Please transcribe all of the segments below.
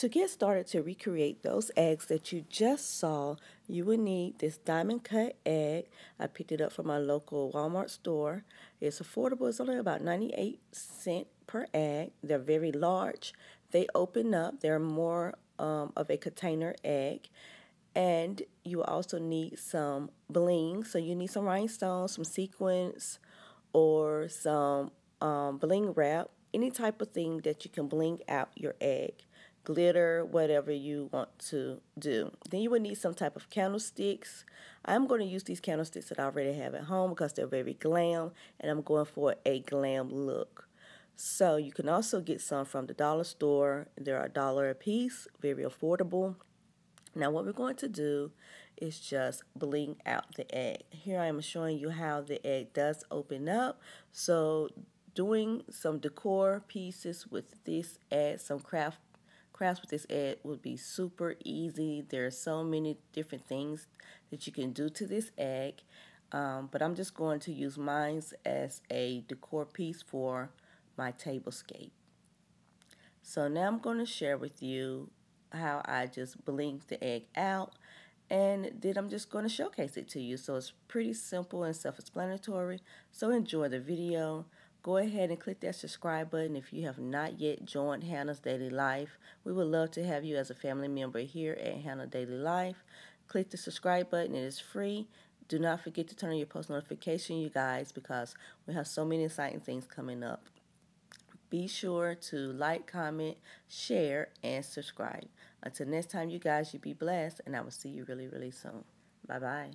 To get started to recreate those eggs that you just saw, you will need this diamond cut egg. I picked it up from my local Walmart store. It's affordable. It's only about 98 cents per egg. They're very large. They open up. They're more of a container egg. And you also need some bling. So you need some rhinestones, some sequins, or some bling wrap. Any type of thing that you can bling out your egg. Glitter, whatever you want to do. Then you would need some type of candlesticks. I'm going to use these candlesticks that I already have at home because they're very glam, and I'm going for a glam look. So you can also get some from the dollar store. They're $1 a piece, very affordable. Now what we're going to do is just bling out the egg. Here I am showing you how the egg does open up. So doing some decor pieces with this egg, some crafts with this egg would be super easy. There are so many different things that you can do to this egg, but I'm just going to use mine as a decor piece for my tablescape. So now I'm going to share with you how I just blink the egg out, and then I'm just going to showcase it to you. So it's pretty simple and self-explanatory, so enjoy the video. Go ahead and click that subscribe button if you have not yet joined Hannah's Daily Life. We would love to have you as a family member here at Hannah Daily Life. Click the subscribe button. It is free. Do not forget to turn on your post notification, you guys, because we have so many exciting things coming up. Be sure to like, comment, share, and subscribe. Until next time, you guys, you be blessed, and I will see you really, really soon. Bye-bye.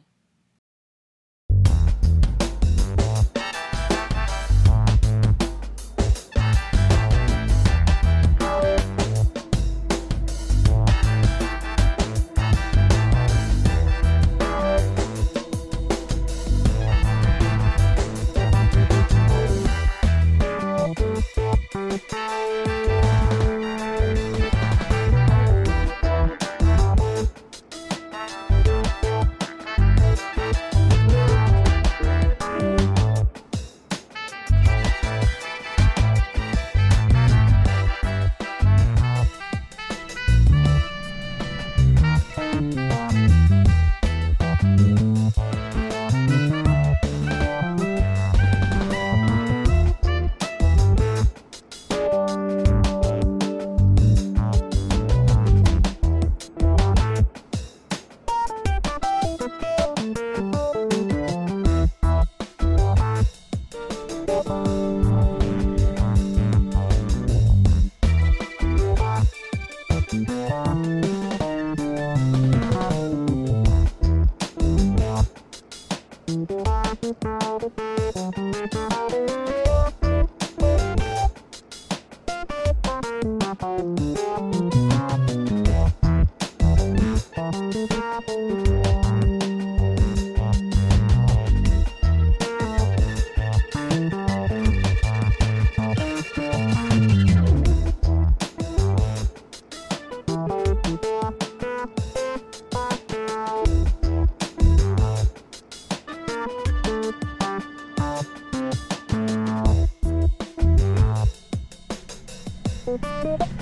Thank you.